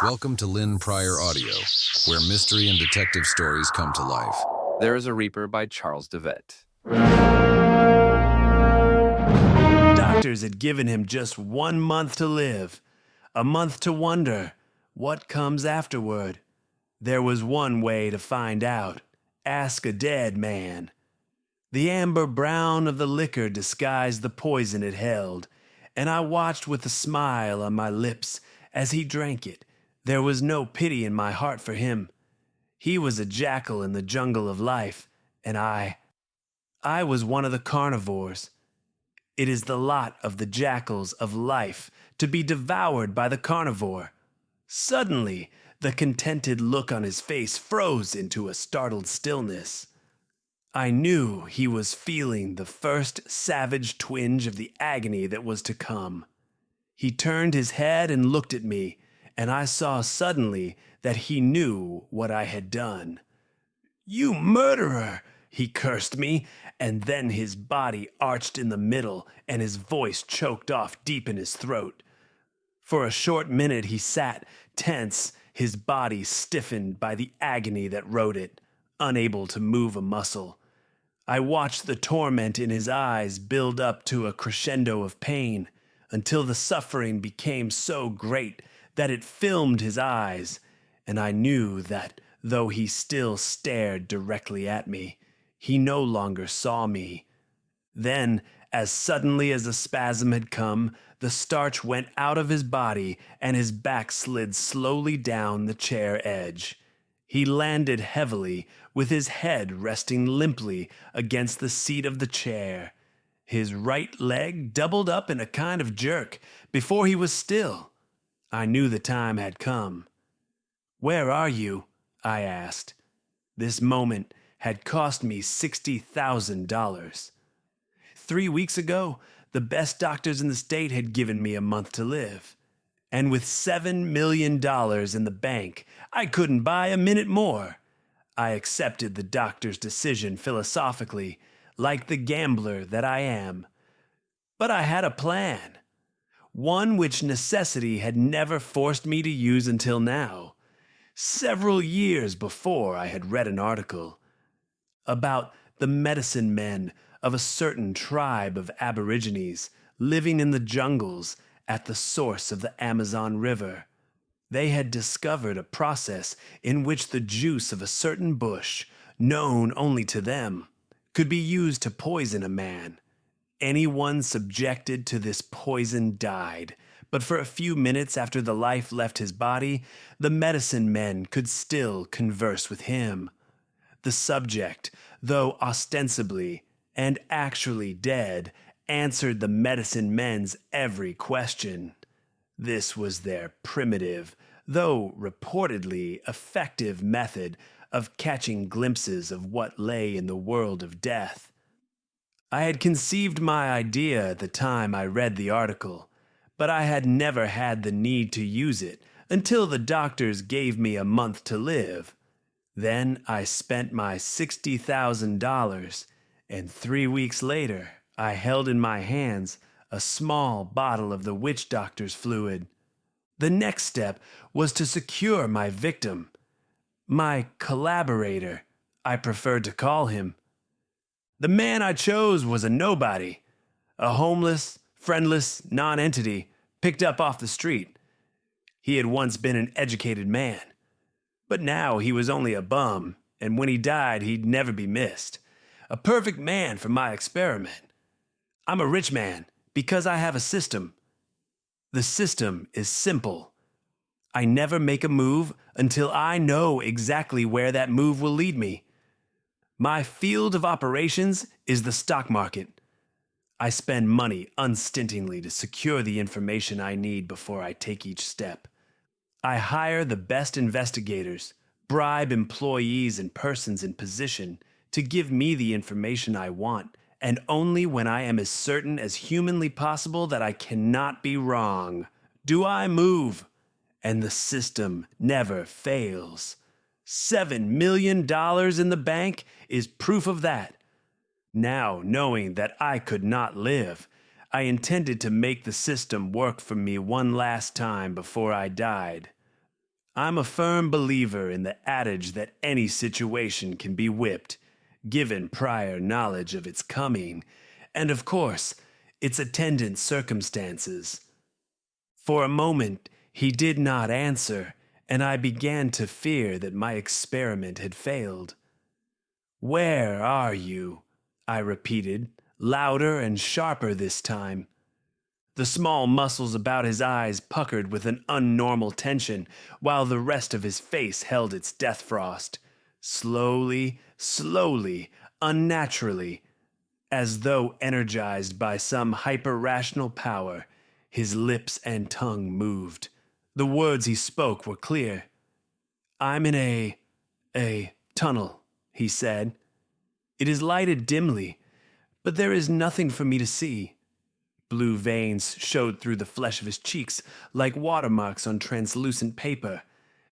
Welcome to Lynn Pryor Audio, where mystery and detective stories come to life. There is a Reaper by Charles DeVette. Doctors had given him just 1 month to live, a month to wonder what comes afterward. There was one way to find out. Ask a dead man. The amber brown of the liquor disguised the poison it held, and I watched with a smile on my lips as he drank it. There was no pity in my heart for him. He was a jackal in the jungle of life, and I was one of the carnivores. It is the lot of the jackals of life to be devoured by the carnivore. Suddenly, the contented look on his face froze into a startled stillness. I knew he was feeling the first savage twinge of the agony that was to come. He turned his head and looked at me, and I saw suddenly that he knew what I had done. "You murderer!" he cursed me, and then his body arched in the middle, and his voice choked off deep in his throat. For a short minute he sat, tense, his body stiffened by the agony that wrote it, unable to move a muscle. I watched the torment in his eyes build up to a crescendo of pain, until the suffering became so great that it filmed his eyes, and I knew that, though he still stared directly at me, he no longer saw me. Then, as suddenly as the spasm had come, the starch went out of his body, and his back slid slowly down the chair edge. He landed heavily, with his head resting limply against the seat of the chair. His right leg doubled up in a kind of jerk before he was still. I knew the time had come. "Where are you?" I asked. This moment had cost me $60,000. 3 weeks ago, the best doctors in the state had given me a month to live. And with $7 million in the bank, I couldn't buy a minute more. I accepted the doctor's decision philosophically, like the gambler that I am. But I had a plan. One which necessity had never forced me to use until now. Several years before, I had read an article about the medicine men of a certain tribe of aborigines living in the jungles at the source of the Amazon River. They had discovered a process in which the juice of a certain bush, known only to them, could be used to poison a man. Anyone subjected to this poison died, but for a few minutes after the life left his body, the medicine men could still converse with him. The subject, though ostensibly and actually dead, answered the medicine men's every question. This was their primitive, though reportedly effective method of catching glimpses of what lay in the world of death. I had conceived my idea at the time I read the article, but I had never had the need to use it until the doctors gave me a month to live. Then I spent my $60,000, and 3 weeks later I held in my hands a small bottle of the witch doctor's fluid. The next step was to secure my victim, my collaborator, I preferred to call him. The man I chose was a nobody, a homeless, friendless nonentity picked up off the street. He had once been an educated man, but now he was only a bum, and when he died, he'd never be missed. A perfect man for my experiment. I'm a rich man because I have a system. The system is simple. I never make a move until I know exactly where that move will lead me. My field of operations is the stock market. I spend money unstintingly to secure the information I need before I take each step. I hire the best investigators, bribe employees and persons in position to give me the information I want, and only when I am as certain as humanly possible that I cannot be wrong do I move. And the system never fails. $7 million in the bank is proof of that. Now, knowing that I could not live, I intended to make the system work for me one last time before I died. I'm a firm believer in the adage that any situation can be whipped, given prior knowledge of its coming, and of course, its attendant circumstances. For a moment, he did not answer, and I began to fear that my experiment had failed. "Where are you?" I repeated, louder and sharper this time. The small muscles about his eyes puckered with an unnormal tension, while the rest of his face held its death frost. Slowly, slowly, unnaturally, as though energized by some hyper-rational power, his lips and tongue moved. The words he spoke were clear. "I'm in a tunnel," he said. "It is lighted dimly, but there is nothing for me to see." Blue veins showed through the flesh of his cheeks like watermarks on translucent paper.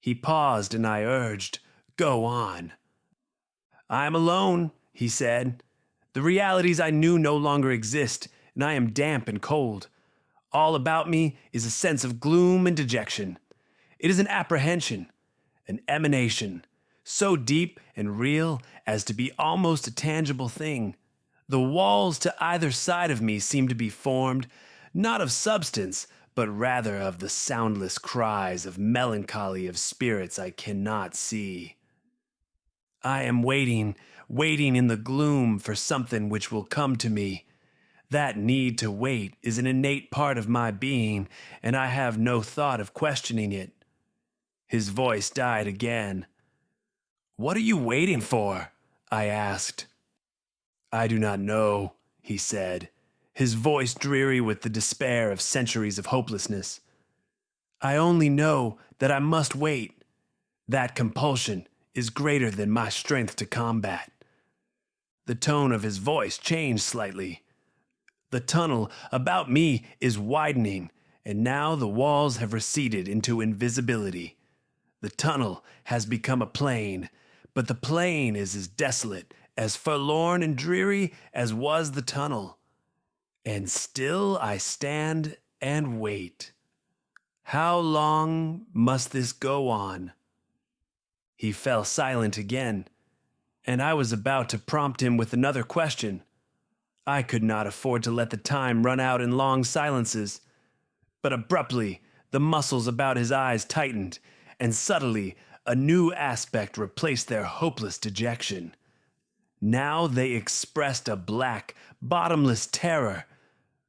He paused and I urged, "Go on." "I am alone," he said. "The realities I knew no longer exist, and I am damp and cold. All about me is a sense of gloom and dejection. It is an apprehension, an emanation, so deep and real as to be almost a tangible thing. The walls to either side of me seem to be formed, not of substance, but rather of the soundless cries of melancholy of spirits I cannot see. I am waiting in the gloom for something which will come to me. That need to wait is an innate part of my being, and I have no thought of questioning it." His voice died again. "What are you waiting for?" I asked. "I do not know," he said, his voice dreary with the despair of centuries of hopelessness. "I only know that I must wait. That compulsion is greater than my strength to combat." The tone of his voice changed slightly. "The tunnel about me is widening, and now the walls have receded into invisibility. The tunnel has become a plain, but the plain is as desolate, as forlorn and dreary as was the tunnel. And still I stand and wait. How long must this go on?" He fell silent again, and I was about to prompt him with another question. I could not afford to let the time run out in long silences. But abruptly, the muscles about his eyes tightened, and subtly, a new aspect replaced their hopeless dejection. Now they expressed a black, bottomless terror.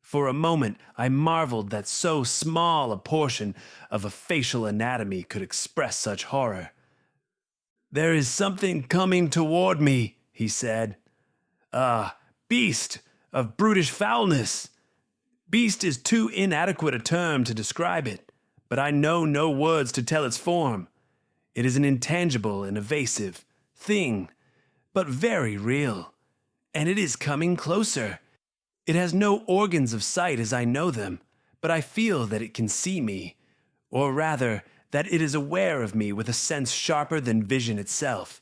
For a moment, I marveled that so small a portion of a facial anatomy could express such horror. "There is something coming toward me," he said. "A beast of brutish foulness. Beast is too inadequate a term to describe it, but I know no words to tell its form. It is an intangible and evasive thing, but very real, and it is coming closer. It has no organs of sight as I know them, but I feel that it can see me, or rather, that it is aware of me with a sense sharper than vision itself.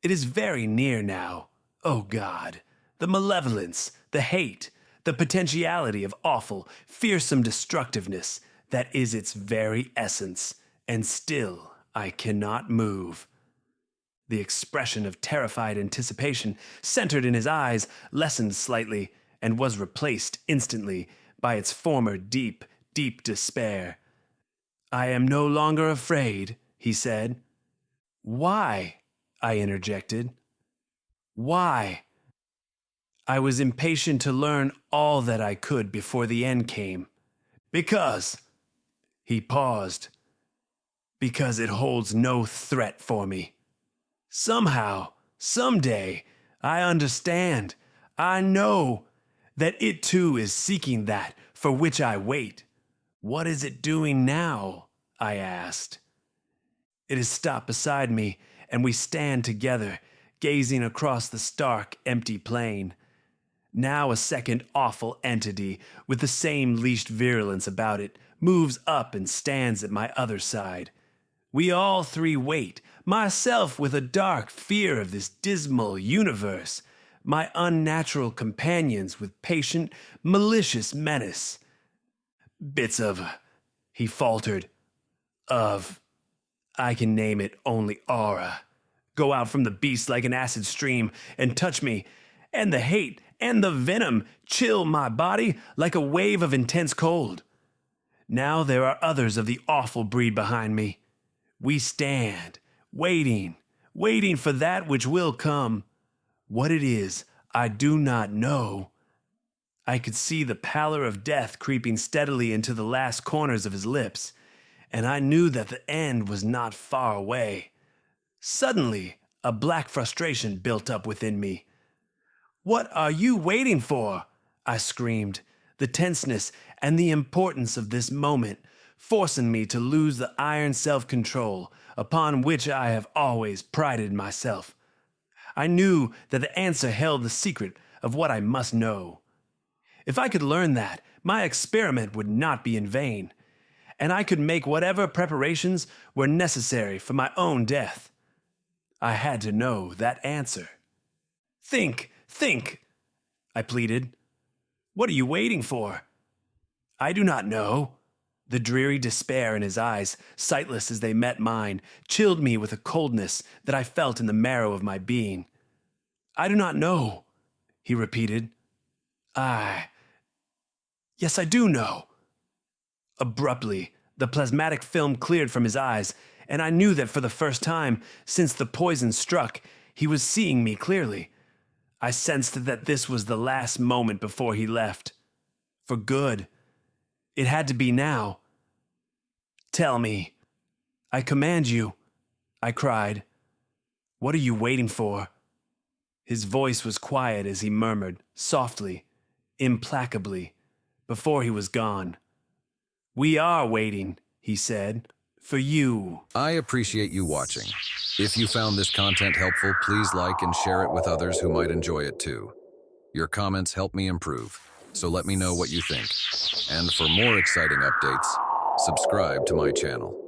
It is very near now. Oh God, the malevolence, the hate, the potentiality of awful, fearsome destructiveness that is its very essence, and still I cannot move." The expression of terrified anticipation centered in his eyes lessened slightly and was replaced instantly by its former deep, deep despair. "I am no longer afraid," he said. "Why?" I interjected. "Why?" I was impatient to learn all that I could before the end came. "Because," he paused, "because it holds no threat for me. Somehow, someday, I understand, I know, that it too is seeking that for which I wait." "What is it doing now?" I asked. It has stopped beside me, and we stand together, gazing across the stark, empty plain. Now a second awful entity, with the same leashed virulence about it, moves up and stands at my other side. We all three wait, myself with a dark fear of this dismal universe, my unnatural companions with patient, malicious menace. "Bits of," he faltered, "of, I can name it only aura. Go out from the beast like an acid stream and touch me, and the hate and the venom chill my body like a wave of intense cold. Now there are others of the awful breed behind me. We stand, waiting for that which will come. What it is, I do not know. I could see the pallor of death creeping steadily into the last corners of his lips, and I knew that the end was not far away. Suddenly, a black frustration built up within me. "What are you waiting for?" I screamed, the tenseness and the importance of this moment forcing me to lose the iron self-control upon which I have always prided myself. I knew that the answer held the secret of what I must know. If I could learn that, my experiment would not be in vain, and I could make whatever preparations were necessary for my own death. I had to know that answer. Think, I pleaded. What are you waiting for? I do not know. The dreary despair in his eyes, sightless as they met mine, chilled me with a coldness that I felt in the marrow of my being. I do not know, he repeated. Yes, I do know. Abruptly, the plasmatic film cleared from his eyes, and I knew that for the first time since the poison struck, he was seeing me clearly. I sensed that this was the last moment before he left. For good. It had to be now. Tell me. I command you, I cried. What are you waiting for? His voice was quiet as he murmured, softly, implacably, before he was gone. We are waiting, he said, for you. I appreciate you watching. If you found this content helpful, please like and share it with others who might enjoy it too. Your comments help me improve, so let me know what you think. And for more exciting updates, subscribe to my channel.